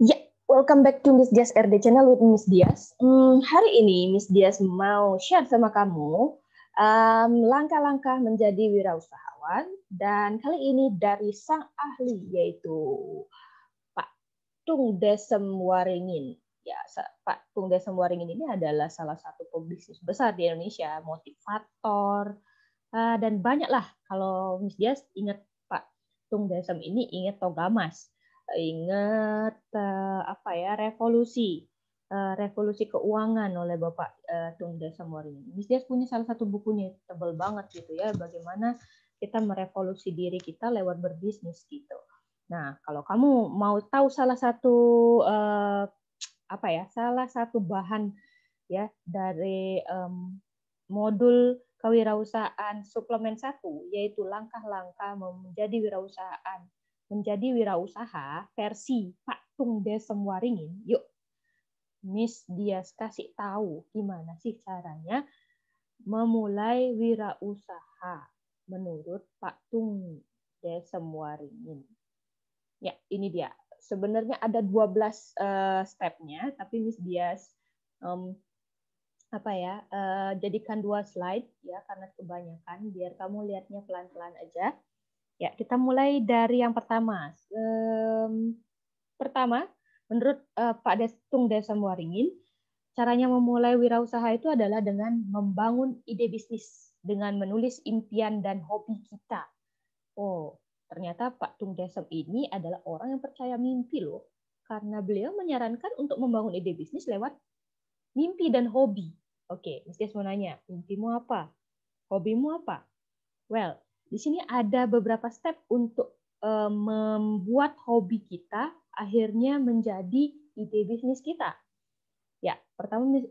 Ya, welcome back to Miss Dias RD Channel with Miss Dias. Hari ini Miss Dias mau share sama kamu langkah-langkah menjadi wirausahawan, dan kali ini dari sang ahli yaitu Pak Tung Desem Waringin. Ya, Pak Tung Desem Waringin ini adalah salah satu pebisnis besar di Indonesia, motivator, dan banyaklah. Kalau Miss Dias ingat Pak Tung Desem ini, ingat Togamas, ingat revolusi keuangan oleh Bapak Tung Desem Waringin. Miss Dias punya salah satu bukunya, tebal banget gitu ya, bagaimana kita merevolusi diri kita lewat berbisnis gitu. Nah, kalau kamu mau tahu salah satu salah satu bahan ya dari modul kewirausahaan suplemen 1, yaitu langkah-langkah menjadi wirausaha versi Pak Tung Desem Waringin. Yuk, Miss Dias kasih tahu gimana sih caranya memulai wirausaha menurut Pak Tung Desem Waringin. Ya, ini dia. Sebenarnya ada 12 stepnya, tapi Miss Dias jadikan 2 slide ya, karena kebanyakan, biar kamu lihatnya pelan-pelan aja. Ya, kita mulai dari yang pertama. Pertama, menurut Pak Tung Desem Waringin, caranya memulai wirausaha itu adalah dengan membangun ide bisnis, dengan menulis impian dan hobi kita. Oh, ternyata Pak Tung Desem ini adalah orang yang percaya mimpi loh, karena beliau menyarankan untuk membangun ide bisnis lewat mimpi dan hobi. Oke, Miss Dias mau nanya, mimpimu apa? Hobimu apa? Well, di sini ada beberapa step untuk membuat hobi kita akhirnya menjadi ide bisnis kita. Ya, pertama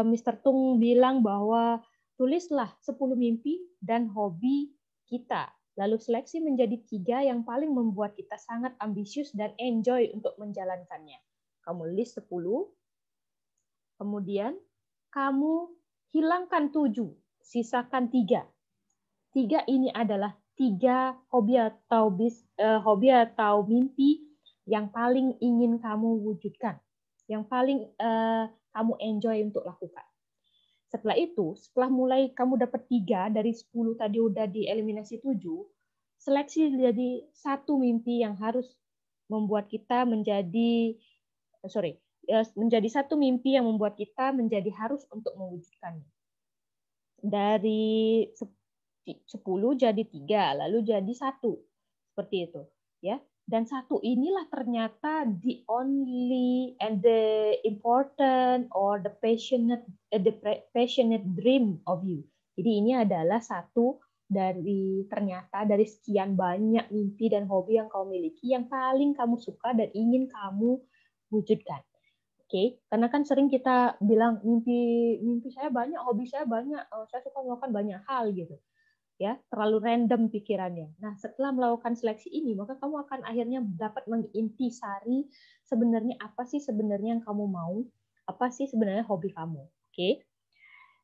Mr. Tung bilang bahwa tulislah 10 mimpi dan hobi kita. Lalu seleksi menjadi 3 yang paling membuat kita sangat ambisius dan enjoy untuk menjalankannya. Kamu list 10, kemudian kamu hilangkan 7, sisakan 3. 3 ini adalah 3 hobi atau mimpi yang paling ingin kamu wujudkan, yang paling kamu enjoy untuk lakukan. Setelah itu, setelah mulai kamu dapat 3 dari 10 tadi udah dieliminasi 7, seleksi jadi 1 mimpi yang harus membuat kita menjadi 1 mimpi yang membuat kita menjadi harus untuk mewujudkannya. Dari 10 jadi 3, lalu jadi 1. Seperti itu, ya. Dan 1 inilah ternyata the only and the important or the passionate dream of you. Jadi ini adalah 1 dari sekian banyak mimpi dan hobi yang kau miliki yang paling kamu suka dan ingin kamu wujudkan. Oke, karena kan sering kita bilang mimpi saya banyak, hobi saya banyak, saya suka melakukan banyak hal gitu. Ya, terlalu random pikirannya. Nah, setelah melakukan seleksi ini, maka kamu akan akhirnya dapat mengintisari sebenarnya apa sih sebenarnya yang kamu mau, apa sih sebenarnya hobi kamu. Oke?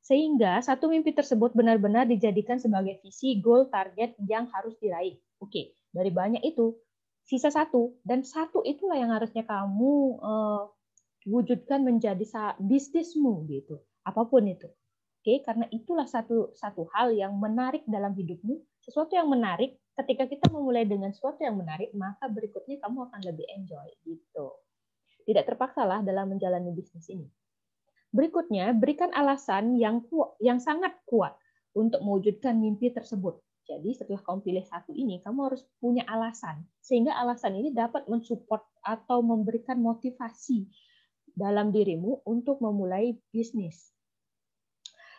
Sehingga 1 mimpi tersebut benar-benar dijadikan sebagai visi, goal, target yang harus diraih. Oke, dari banyak itu, sisa 1, dan 1 itulah yang harusnya kamu wujudkan menjadi bisnismu gitu, apapun itu. Oke, karena itulah satu hal yang menarik dalam hidupmu, sesuatu yang menarik. Ketika kita memulai dengan sesuatu yang menarik, maka berikutnya kamu akan lebih enjoy gitu. Tidak terpaksalah dalam menjalani bisnis ini. Berikutnya, berikan alasan yang sangat kuat untuk mewujudkan mimpi tersebut. Jadi setelah kamu pilih 1 ini, kamu harus punya alasan, sehingga alasan ini dapat mensupport atau memberikan motivasi dalam dirimu untuk memulai bisnis.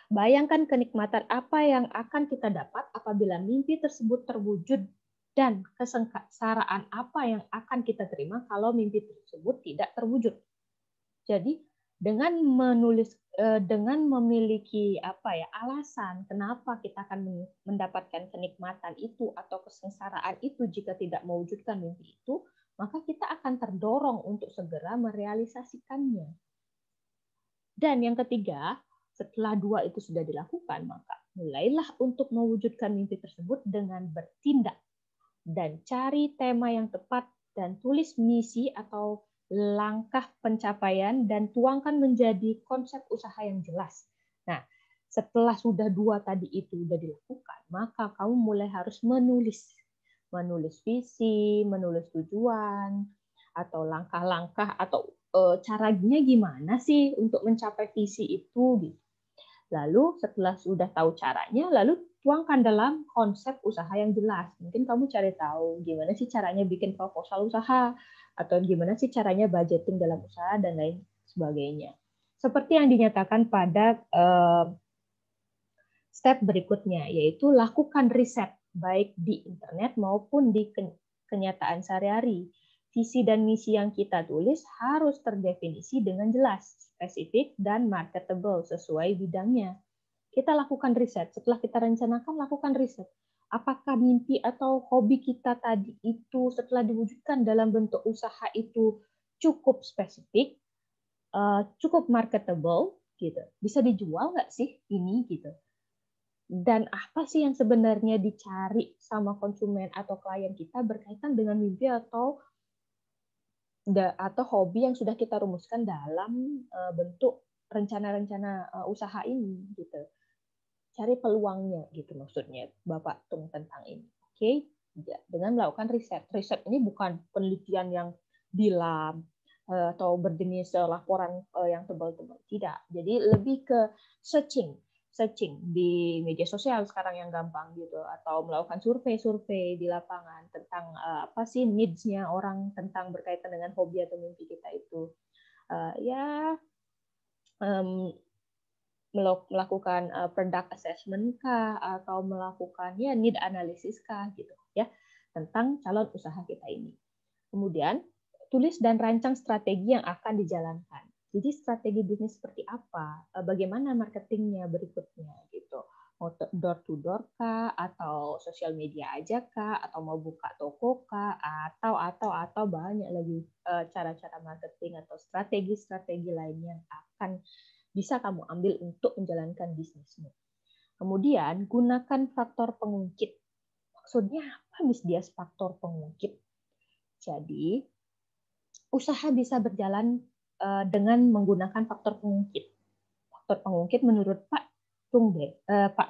Bayangkan kenikmatan apa yang akan kita dapat apabila mimpi tersebut terwujud, dan kesengsaraan apa yang akan kita terima kalau mimpi tersebut tidak terwujud. Jadi dengan memiliki alasan kenapa kita akan mendapatkan kenikmatan itu atau kesengsaraan itu jika tidak mewujudkan mimpi itu, maka kita akan terdorong untuk segera merealisasikannya. Dan yang ketiga, setelah 2 itu sudah dilakukan, maka mulailah untuk mewujudkan mimpi tersebut dengan bertindak dan cari tema yang tepat dan tulis misi atau langkah pencapaian, dan tuangkan menjadi konsep usaha yang jelas. Nah, setelah sudah 2 tadi itu sudah dilakukan, maka kamu mulai harus menulis visi, menulis tujuan, atau langkah-langkah, atau caranya gimana sih untuk mencapai visi itu gitu. Lalu setelah sudah tahu caranya, lalu tuangkan dalam konsep usaha yang jelas. Mungkin kamu cari tahu gimana sih caranya bikin proposal usaha, atau gimana sih caranya budgeting dalam usaha, dan lain sebagainya. Seperti yang dinyatakan pada step berikutnya, yaitu lakukan riset, baik di internet maupun di kenyataan sehari-hari. Visi dan misi yang kita tulis harus terdefinisi dengan jelas, spesifik, dan marketable sesuai bidangnya. Kita lakukan riset. Setelah kita rencanakan, lakukan riset. Apakah mimpi atau hobi kita tadi itu setelah diwujudkan dalam bentuk usaha itu cukup spesifik, cukup marketable, gitu. Bisa dijual nggak sih ini gitu? Dan apa sih yang sebenarnya dicari sama konsumen atau klien kita berkaitan dengan mimpi atau hobi yang sudah kita rumuskan dalam bentuk rencana-rencana usaha ini gitu. Cari peluangnya gitu maksudnya Bapak Tung tentang ini. Oke, ya, dengan melakukan riset. Riset ini bukan penelitian yang di lab atau berjenis laporan yang tebal-tebal, tidak. Jadi lebih ke searching di media sosial sekarang yang gampang gitu, atau melakukan survei di lapangan tentang apa sih needs-nya orang tentang berkaitan dengan hobi atau mimpi kita itu. Melakukan product assessment kah, atau melakukan need analysis kah gitu ya tentang calon usaha kita ini. Kemudian tulis dan rancang strategi yang akan dijalankan. Jadi strategi bisnis seperti apa, bagaimana marketingnya berikutnya gitu. Mau door to door kah, atau sosial media aja kah, atau mau buka toko kah, atau banyak lagi cara-cara marketing atau strategi-strategi lainnya yang akan bisa kamu ambil untuk menjalankan bisnismu. Kemudian gunakan faktor pengungkit. Maksudnya apa Miss Dias faktor pengungkit? Jadi usaha bisa berjalan dengan menggunakan faktor pengungkit. Faktor pengungkit menurut Pak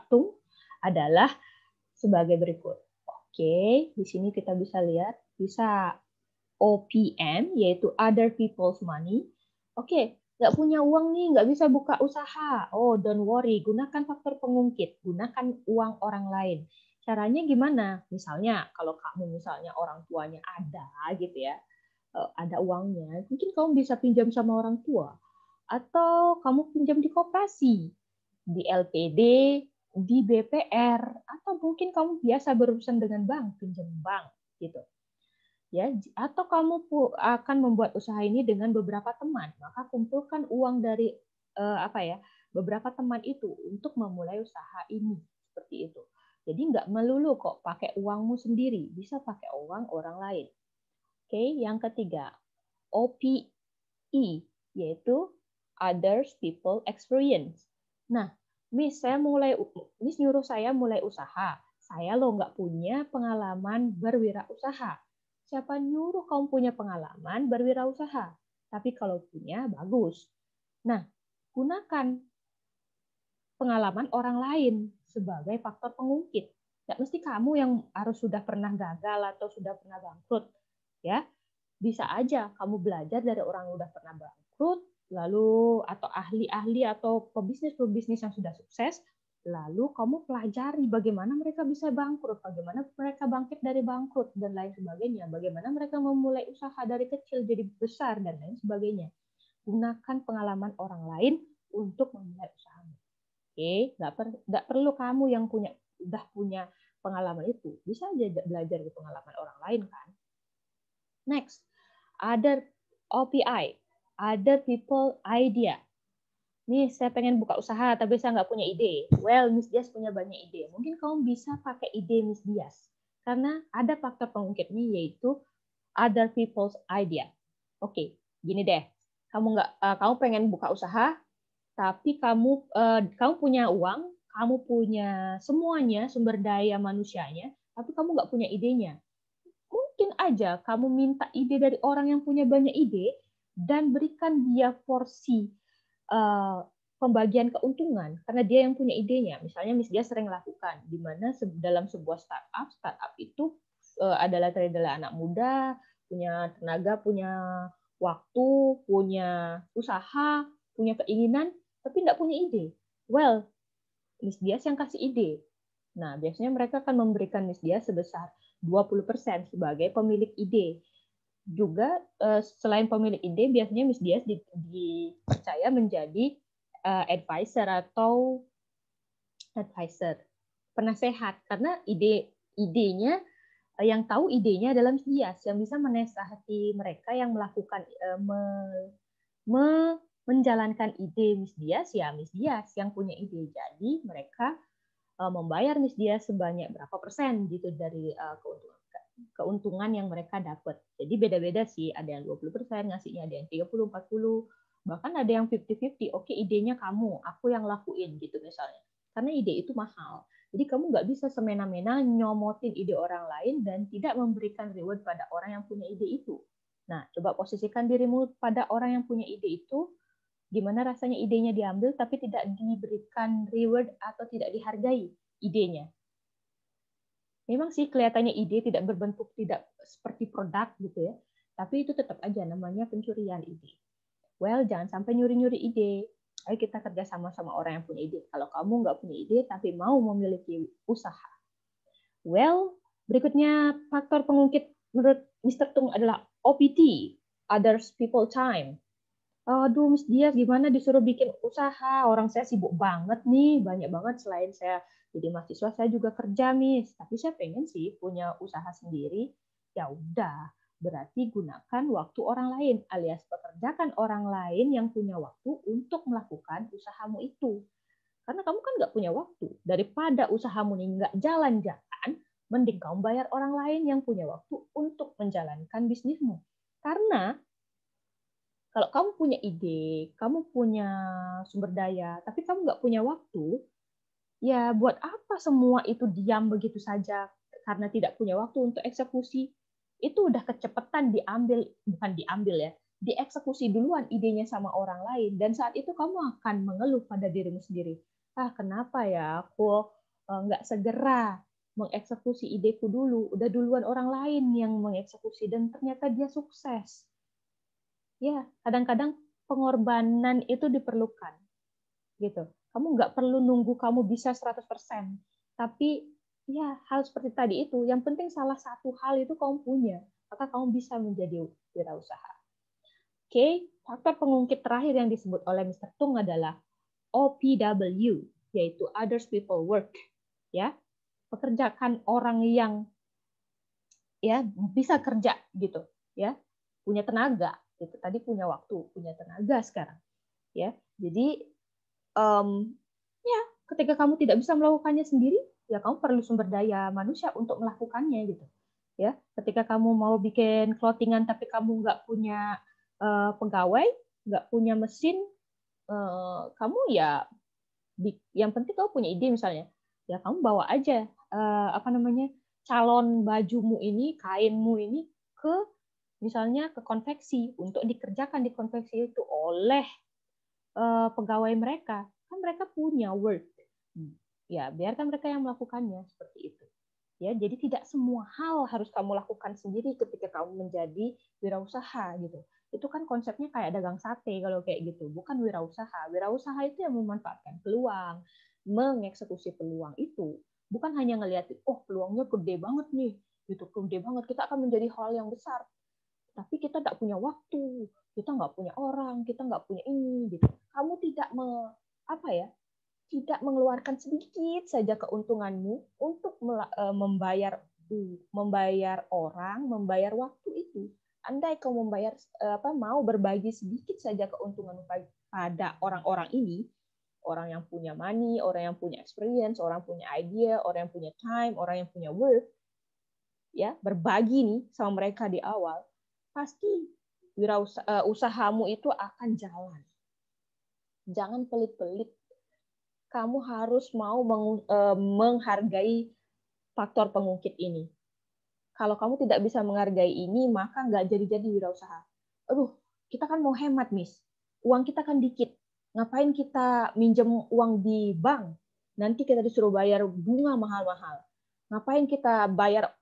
Tung adalah sebagai berikut. Oke, di sini kita bisa lihat, bisa OPM, yaitu other people's money. Oke, nggak punya uang nih, nggak bisa buka usaha. Oh, don't worry, gunakan faktor pengungkit, gunakan uang orang lain. Caranya gimana? Misalnya, kalau kamu misalnya orang tuanya ada gitu ya, ada uangnya, mungkin kamu bisa pinjam sama orang tua. Atau kamu pinjam di koperasi, di LPD, di BPR, atau mungkin kamu biasa berurusan dengan bank, pinjam bank gitu. Ya, atau kamu akan membuat usaha ini dengan beberapa teman, maka kumpulkan uang dari beberapa teman itu untuk memulai usaha ini seperti itu. Jadi nggak melulu kok pakai uangmu sendiri, bisa pakai uang orang lain. Oke, yang ketiga, OPE, yaitu Others People Experience. Nah, Miss nyuruh saya mulai usaha. Saya loh nggak punya pengalaman berwirausaha. Siapa nyuruh kamu punya pengalaman berwirausaha? Tapi kalau punya, bagus. Nah, gunakan pengalaman orang lain sebagai faktor pengungkit. Nggak mesti kamu yang harus sudah pernah gagal atau sudah pernah bangkrut. Ya, bisa aja kamu belajar dari orang yang sudah pernah bangkrut, lalu atau ahli-ahli atau pebisnis yang sudah sukses, lalu kamu pelajari bagaimana mereka bisa bangkrut, bagaimana mereka bangkit dari bangkrut, dan lain sebagainya, bagaimana mereka memulai usaha dari kecil jadi besar, dan lain sebagainya. Gunakan pengalaman orang lain untuk memulai usahamu. Oke, nggak perlu kamu yang udah punya pengalaman itu, bisa aja belajar dari pengalaman orang lain kan. Next, other OPI, other people idea. Nih, saya pengen buka usaha, tapi saya nggak punya ide. Well, Miss Dias punya banyak ide. Mungkin kamu bisa pakai ide Miss Dias. Karena ada faktor pengungkitnya, yaitu other people's idea. Oke, gini deh. Kamu pengen buka usaha, tapi kamu punya uang, kamu punya semuanya, sumber daya manusianya, tapi kamu nggak punya idenya. Mungkin aja kamu minta ide dari orang yang punya banyak ide, dan berikan dia porsi pembagian keuntungan karena dia yang punya idenya. Misalnya Miss Dia sering lakukan di mana dalam sebuah startup itu adalah anak muda, punya tenaga, punya waktu, punya usaha, punya keinginan, tapi tidak punya ide. Well, Miss Dias yang kasih ide. Nah, biasanya mereka akan memberikan Miss Dias sebesar 20% sebagai pemilik ide. Juga selain pemilik ide, biasanya Miss Dias dipercaya menjadi advisor, penasehat, karena idenya yang tahu idenya adalah Miss Dias, yang bisa menasehati mereka yang melakukan menjalankan ide Miss Dias, ya Miss Dias yang punya ide. Jadi mereka membayar Miss Dias sebanyak berapa persen gitu dari keuntungan yang mereka dapat. Jadi beda-beda sih, ada yang 20% ngasihnya, ada yang 30, 40, bahkan ada yang 50-50. Oke, idenya kamu, aku yang lakuin gitu misalnya. Karena ide itu mahal. Jadi kamu nggak bisa semena-mena nyomotin ide orang lain dan tidak memberikan reward pada orang yang punya ide itu. Nah, coba posisikan dirimu pada orang yang punya ide itu, gimana rasanya idenya diambil tapi tidak diberikan reward atau tidak dihargai idenya. Memang sih kelihatannya ide tidak berbentuk, tidak seperti produk gitu ya, tapi itu tetap aja namanya pencurian ide. Well, jangan sampai nyuri-nyuri ide. Ayo kita kerja sama-sama orang yang punya ide. Kalau kamu nggak punya ide tapi mau memiliki usaha. Well, berikutnya faktor pengungkit menurut Mr. Tung adalah OPT, Others People Time. Aduh, Miss Dias, gimana disuruh bikin usaha? Orang saya sibuk banget nih, banyak banget. Selain saya jadi mahasiswa, saya juga kerja, Miss. Tapi saya pengen sih punya usaha sendiri. Ya udah, berarti gunakan waktu orang lain, alias pekerjakan orang lain yang punya waktu untuk melakukan usahamu itu. Karena kamu kan nggak punya waktu. Daripada usahamu ini nggak jalan-jalan, mending kamu bayar orang lain yang punya waktu untuk menjalankan bisnismu. Karena kalau kamu punya ide, kamu punya sumber daya, tapi kamu nggak punya waktu, ya buat apa semua itu diam begitu saja karena tidak punya waktu untuk eksekusi? Itu udah kecepatan bukan diambil ya, dieksekusi duluan idenya sama orang lain, dan saat itu kamu akan mengeluh pada dirimu sendiri. Kenapa ya aku nggak segera mengeksekusi ideku dulu, udah duluan orang lain yang mengeksekusi, dan ternyata dia sukses. Ya, kadang-kadang pengorbanan itu diperlukan. Gitu. Kamu nggak perlu nunggu kamu bisa 100%. Tapi ya hal seperti tadi itu, yang penting salah satu hal itu kamu punya, maka kamu bisa menjadi wirausaha. Oke, faktor pengungkit terakhir yang disebut oleh Mr. Tung adalah OPW, yaitu Others People Work. Ya, pekerjakan orang yang ya bisa kerja gitu, ya, punya tenaga. Itu tadi punya waktu, punya tenaga sekarang, ya. Jadi ya ketika kamu tidak bisa melakukannya sendiri, ya kamu perlu sumber daya manusia untuk melakukannya gitu. Ya, ketika kamu mau bikin clothingan tapi kamu nggak punya pegawai, nggak punya mesin, kamu ya yang penting kamu punya ide misalnya, ya kamu bawa aja calon bajumu ini, kainmu ini ke misalnya ke konveksi untuk dikerjakan di konveksi itu oleh pegawai mereka. Kan mereka punya work. Ya, biarkan mereka yang melakukannya seperti itu. Ya, jadi tidak semua hal harus kamu lakukan sendiri ketika kamu menjadi wirausaha gitu. Itu kan konsepnya kayak dagang sate kalau kayak gitu, bukan wirausaha. Wirausaha itu yang memanfaatkan peluang, mengeksekusi peluang itu. Bukan hanya ngeliatin, oh peluangnya gede banget nih, gitu, gede banget, kita akan menjadi hal yang besar. Tapi kita nggak punya waktu, kita nggak punya orang, kita nggak punya ini, gitu. Kamu tidak tidak mengeluarkan sedikit saja keuntunganmu untuk membayar orang, membayar waktu itu. Andai kau mau berbagi sedikit saja keuntungan pada orang-orang ini, orang yang punya money, orang yang punya experience, orang yang punya idea, orang yang punya time, orang yang punya work, ya berbagi nih sama mereka di awal, pasti usahamu itu akan jalan. Jangan pelit-pelit. Kamu harus mau menghargai faktor pengungkit ini. Kalau kamu tidak bisa menghargai ini, maka nggak jadi-jadi wirausaha. Aduh, Kita kan mau hemat, Miss. Uang kita kan dikit. Ngapain kita minjem uang di bank? Nanti kita disuruh bayar bunga mahal-mahal. Ngapain kita bayar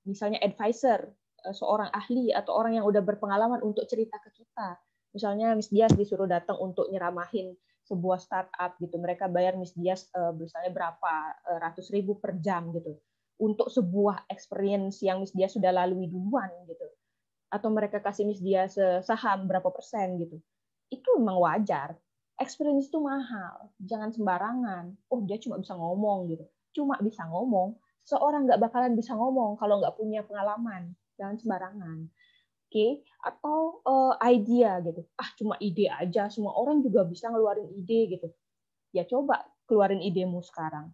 misalnya advisor, seorang ahli atau orang yang udah berpengalaman untuk cerita ke kita. Misalnya Miss Dias disuruh datang untuk nyeramahin sebuah startup gitu. Mereka bayar Miss Dias misalnya berapa ratus ribu per jam gitu. Untuk sebuah experience yang Miss Dias sudah lalui duluan gitu. Atau mereka kasih Miss Dias saham berapa persen gitu. Itu memang wajar. Experience itu mahal. Jangan sembarangan. Oh, dia cuma bisa ngomong gitu. Cuma bisa ngomong. Seorang nggak bakalan bisa ngomong kalau nggak punya pengalaman. Jangan sembarangan. Oke, atau idea gitu. Ah, cuma ide aja. Semua orang juga bisa ngeluarin ide gitu. Ya coba keluarin idemu sekarang.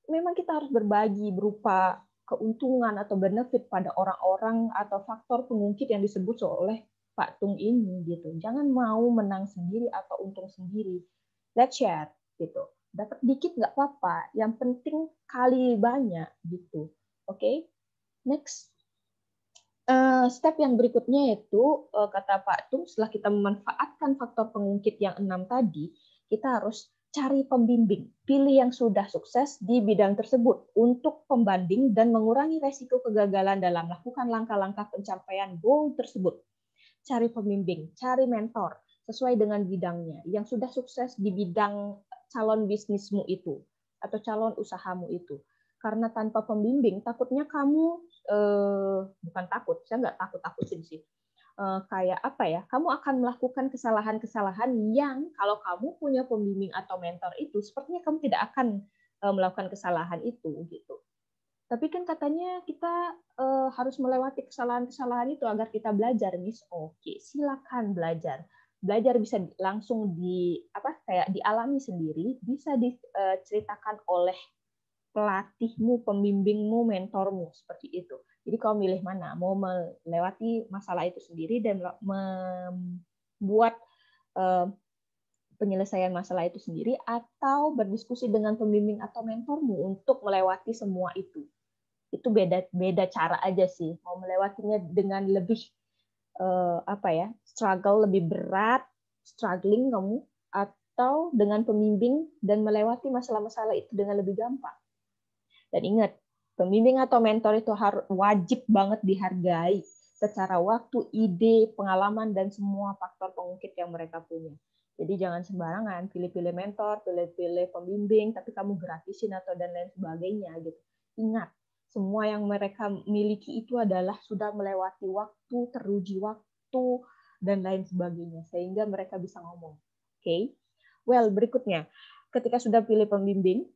Memang kita harus berbagi berupa keuntungan atau benefit pada orang-orang atau faktor pengungkit yang disebut oleh Pak Tung ini gitu. Jangan mau menang sendiri atau untung sendiri. Let's share gitu. Dapat dikit nggak apa-apa. Yang penting kali banyak gitu. Oke, next. Step yang berikutnya yaitu kata Pak Tung, setelah kita memanfaatkan faktor pengungkit yang 6 tadi, kita harus cari pembimbing, pilih yang sudah sukses di bidang tersebut untuk pembanding dan mengurangi resiko kegagalan dalam melakukan langkah-langkah pencapaian goal tersebut. Cari pembimbing, cari mentor sesuai dengan bidangnya yang sudah sukses di bidang calon bisnismu itu atau calon usahamu itu. Karena tanpa pembimbing, takutnya kamu bukan takut, saya nggak takut-takutin sih. Kayak apa ya? Kamu akan melakukan kesalahan-kesalahan yang kalau kamu punya pembimbing atau mentor itu, sepertinya kamu tidak akan melakukan kesalahan itu gitu. Tapi kan katanya kita harus melewati kesalahan-kesalahan itu agar kita belajar, Miss. Oke, silakan belajar. Belajar bisa langsung kayak dialami sendiri, bisa diceritakan oleh pelatihmu, pembimbingmu, mentormu, seperti itu. Jadi kau milih mana, mau melewati masalah itu sendiri dan membuat penyelesaian masalah itu sendiri, atau berdiskusi dengan pembimbing atau mentormu untuk melewati semua itu. Itu beda cara aja sih. Mau melewatinya dengan lebih struggle, lebih berat, struggling kamu, atau dengan pembimbing dan melewati masalah-masalah itu dengan lebih gampang. Dan ingat, pembimbing atau mentor itu harus wajib banget dihargai secara waktu, ide, pengalaman, dan semua faktor pengungkit yang mereka punya. Jadi jangan sembarangan pilih-pilih mentor, pilih-pilih pembimbing, tapi kamu gratisin atau dan lain sebagainya gitu. Ingat, semua yang mereka miliki itu adalah sudah melewati waktu, teruji waktu, dan lain sebagainya, sehingga mereka bisa ngomong. Oke? Well, berikutnya, ketika sudah pilih pembimbing,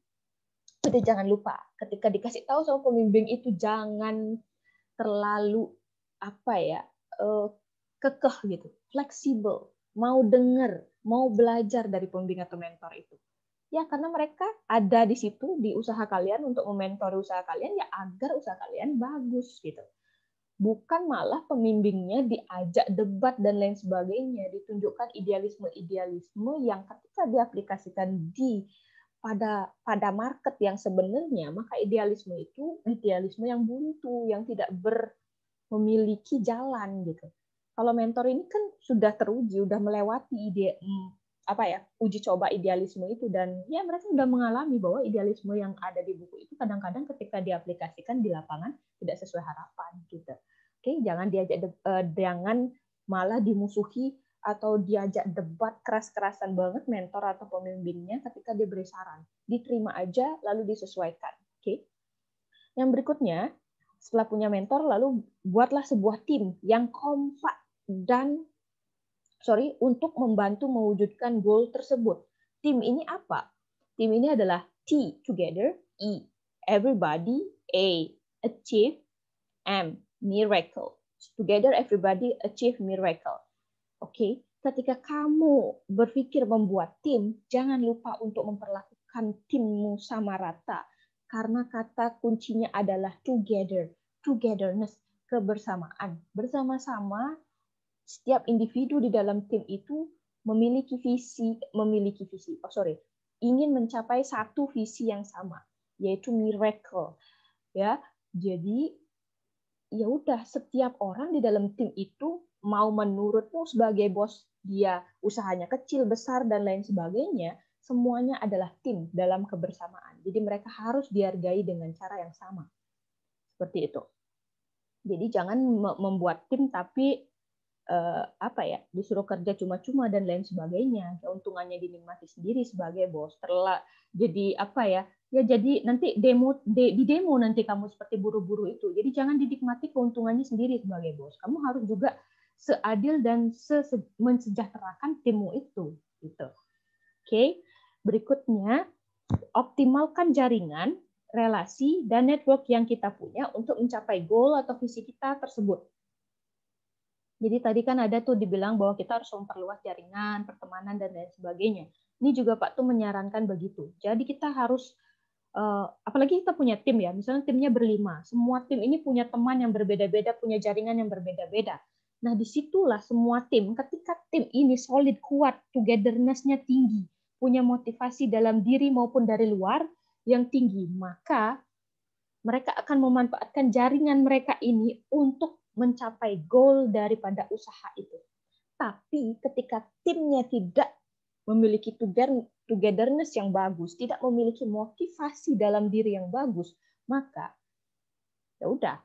jadi jangan lupa, ketika dikasih tahu sama pembimbing itu jangan terlalu kekeh gitu, fleksibel, mau denger, mau belajar dari pembimbing atau mentor itu. Ya, karena mereka ada di situ di usaha kalian untuk mementori usaha kalian ya agar usaha kalian bagus gitu. Bukan malah pembimbingnya diajak debat dan lain sebagainya, ditunjukkan idealisme-idealisme yang ketika diaplikasikan pada market yang sebenarnya, maka idealisme itu idealisme yang buntu, yang tidak memiliki jalan gitu. Kalau mentor ini kan sudah teruji, sudah melewati uji coba idealisme itu, dan ya mereka sudah mengalami bahwa idealisme yang ada di buku itu kadang-kadang ketika diaplikasikan di lapangan tidak sesuai harapan gitu. Oke, jangan malah dimusuhi atau diajak debat keras-kerasan banget mentor atau pembimbingnya ketika dia beri saran. Diterima aja lalu disesuaikan. Oke. Yang berikutnya, setelah punya mentor lalu buatlah sebuah tim yang kompak untuk membantu mewujudkan goal tersebut. Tim ini apa? Tim ini adalah T, together, E, everybody, A, achieve, M, miracle. Together everybody achieve miracle. Oke, ketika kamu berpikir membuat tim, jangan lupa untuk memperlakukan timmu sama rata. Karena kata kuncinya adalah together, togetherness, kebersamaan. Bersama-sama, setiap individu di dalam tim itu ingin mencapai satu visi yang sama, yaitu miracle. Ya, jadi ya udah, setiap orang di dalam tim itu mau menurutmu sebagai bos dia usahanya kecil, besar, dan lain sebagainya, semuanya adalah tim dalam kebersamaan. Jadi mereka harus dihargai dengan cara yang sama. Seperti itu. Jadi jangan membuat tim tapi disuruh kerja cuma-cuma dan lain sebagainya. Keuntungannya dinikmati sendiri sebagai bos. Jadi jadi nanti di demo nanti kamu seperti buru-buru itu. Jadi jangan dinikmati keuntungannya sendiri sebagai bos. Kamu harus juga seadil dan mensejahterakan timmu itu. Gitu. Oke. Berikutnya, optimalkan jaringan, relasi, dan network yang kita punya untuk mencapai goal atau visi kita tersebut. Jadi tadi kan ada tuh dibilang bahwa kita harus memperluas jaringan, pertemanan, dan lain sebagainya. Ini juga Pak tuh menyarankan begitu. Jadi kita harus, apalagi kita punya tim ya, misalnya timnya berlima. Semua tim ini punya teman yang berbeda-beda, punya jaringan yang berbeda-beda. Nah disitulah semua tim, ketika tim ini solid, kuat, togetherness-nya tinggi, punya motivasi dalam diri maupun dari luar yang tinggi, maka mereka akan memanfaatkan jaringan mereka ini untuk mencapai goal daripada usaha itu. Tapi ketika timnya tidak memiliki togetherness yang bagus, tidak memiliki motivasi dalam diri yang bagus, maka ya udah,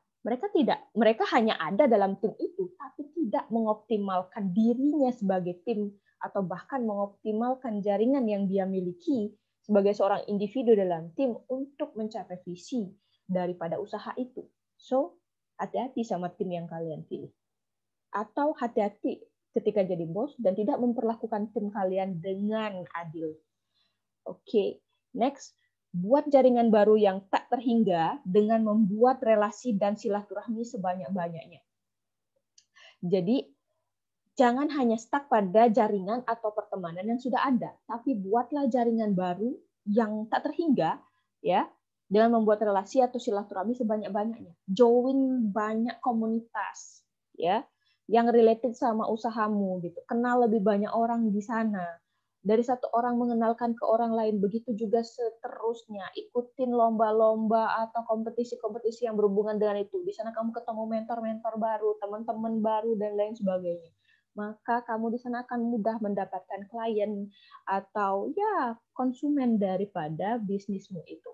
mereka hanya ada dalam tim itu, tapi tidak mengoptimalkan dirinya sebagai tim atau bahkan mengoptimalkan jaringan yang dia miliki sebagai seorang individu dalam tim untuk mencapai visi daripada usaha itu. So, hati-hati sama tim yang kalian pilih. Atau hati-hati ketika jadi bos dan tidak memperlakukan tim kalian dengan adil. Oke, next. Buat jaringan baru yang tak terhingga dengan membuat relasi dan silaturahmi sebanyak-banyaknya. Jadi, jangan hanya stuck pada jaringan atau pertemanan yang sudah ada, tapi buatlah jaringan baru yang tak terhingga, ya, dengan membuat relasi atau silaturahmi sebanyak-banyaknya. Join banyak komunitas, ya, yang related sama usahamu, gitu. Kenal lebih banyak orang di sana. Dari satu orang mengenalkan ke orang lain, begitu juga seterusnya. Ikutin lomba-lomba atau kompetisi-kompetisi yang berhubungan dengan itu. Di sana kamu ketemu mentor-mentor baru, teman-teman baru, dan lain sebagainya. Maka kamu di sana akan mudah mendapatkan klien atau ya konsumen daripada bisnismu itu.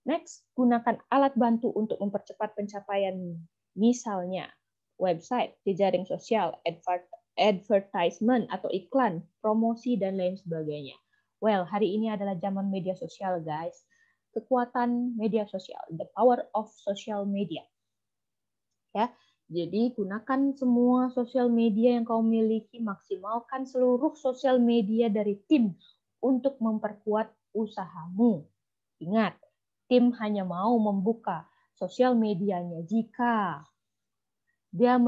Next, gunakan alat bantu untuk mempercepat pencapaian, misalnya website, jejaring sosial, advertisement atau iklan, promosi, dan lain sebagainya. Well, hari ini adalah zaman media sosial, guys. Kekuatan media sosial, the power of social media. Ya, jadi gunakan semua sosial media yang kau miliki, maksimalkan seluruh sosial media dari tim untuk memperkuat usahamu. Ingat, tim hanya mau membuka sosial medianya jika dia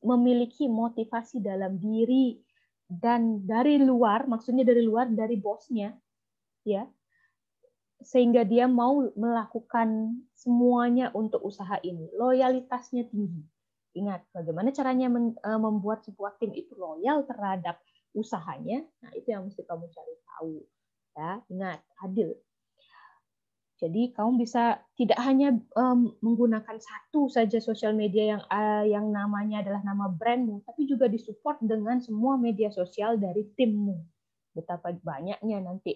memiliki motivasi dalam diri dan dari luar, maksudnya dari luar, dari bosnya, ya, sehingga dia mau melakukan semuanya untuk usaha ini. Loyalitasnya tinggi. Ingat, bagaimana caranya membuat sebuah tim itu loyal terhadap usahanya. Nah, itu yang mesti kamu cari tahu. Ya, ingat, adil. Jadi kamu bisa tidak hanya menggunakan satu saja sosial media yang namanya adalah nama brandmu, tapi juga disupport dengan semua media sosial dari timmu. Betapa banyaknya nanti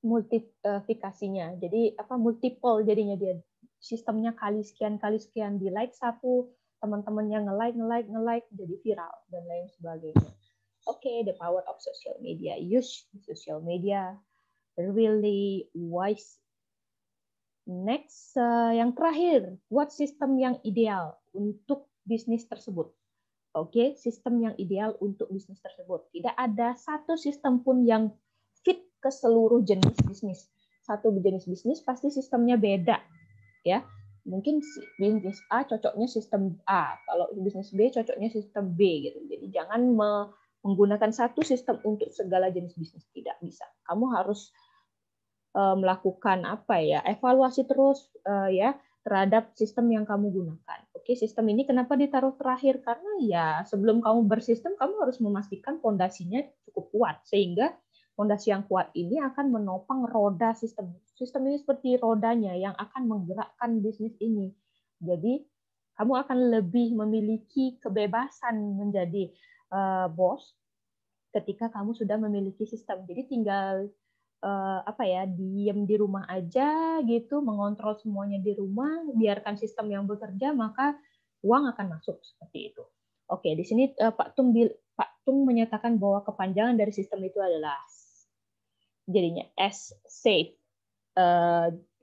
multiplikasinya. Jadi multiple jadinya dia sistemnya kali sekian di like satu, teman-temannya nge-like jadi viral dan lain sebagainya. Oke, the power of social media. Use social media really wise. Next, yang terakhir, buat sistem yang ideal untuk bisnis tersebut. Oke, sistem yang ideal untuk bisnis tersebut. Tidak ada satu sistem pun yang fit ke seluruh jenis bisnis. Satu jenis bisnis pasti sistemnya beda, ya. Mungkin bisnis A cocoknya sistem A, kalau bisnis B cocoknya sistem B gitu. Jadi jangan menggunakan satu sistem untuk segala jenis bisnis, tidak bisa. Kamu harus melakukan evaluasi terus ya terhadap sistem yang kamu gunakan. Oke, sistem ini kenapa ditaruh terakhir? Karena ya sebelum kamu bersistem, kamu harus memastikan fondasinya cukup kuat sehingga fondasi yang kuat ini akan menopang roda sistem. Sistem ini seperti rodanya yang akan menggerakkan bisnis ini. Jadi Kamu akan lebih memiliki kebebasan menjadi bos ketika kamu sudah memiliki sistem. Jadi tinggal diem di rumah aja gitu, mengontrol semuanya di rumah, biarkan sistem yang bekerja, maka uang akan masuk seperti itu. Oke, di sini Pak Tung menyatakan bahwa kepanjangan dari sistem itu adalah jadinya S save,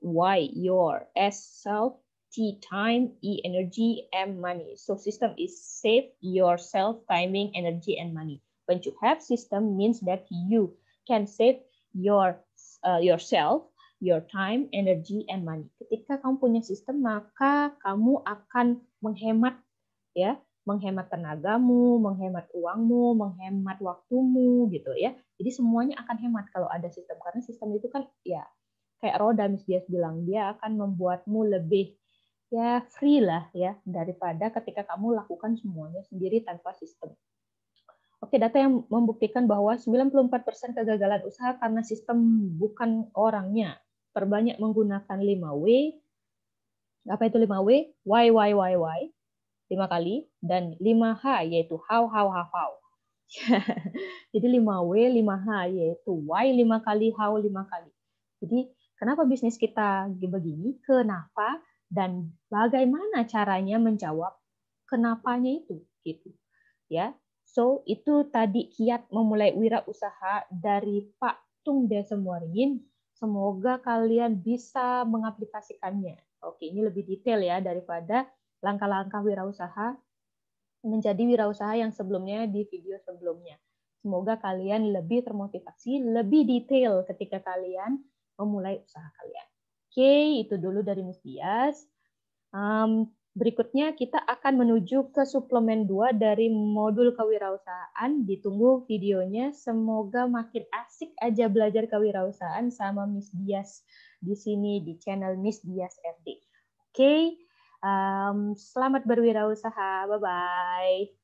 Y your, S self, T time, E energy, M money. So system is save yourself, timing, energy, and money. When you have system means that you can save yourself, your time, energy, and money. Ketika kamu punya sistem, maka kamu akan menghemat, ya, menghemat tenagamu, menghemat uangmu, menghemat waktumu, gitu ya. Jadi semuanya akan hemat kalau ada sistem, karena sistem itu kan ya kayak roda, Miss Dias bilang, dia akan membuatmu lebih ya free lah ya daripada ketika kamu lakukan semuanya sendiri tanpa sistem. Oke, data yang membuktikan bahwa 94% kegagalan usaha karena sistem bukan orangnya. Perbanyak menggunakan 5W. Apa itu 5W? Why, 5 kali. Dan 5H yaitu how. Jadi 5W, 5H yaitu why 5 kali, how 5 kali. Jadi kenapa bisnis kita begini, kenapa, dan bagaimana caranya menjawab kenapanya itu, gitu. Ya. So, itu tadi kiat memulai wirausaha dari Pak Tung Desemuaringin. Semoga kalian bisa mengaplikasikannya. Oke, ini lebih detail ya daripada langkah-langkah wirausaha menjadi wirausaha yang sebelumnya di video sebelumnya. Semoga kalian lebih termotivasi, lebih detail ketika kalian memulai usaha kalian. Oke, itu dulu dari Miss Dias. Berikutnya kita akan menuju ke suplemen 2 dari modul kewirausahaan. Ditunggu videonya. Semoga makin asik aja belajar kewirausahaan sama Miss Dias di sini di channel Miss Dias FD. Oke, selamat berwirausaha. Bye-bye.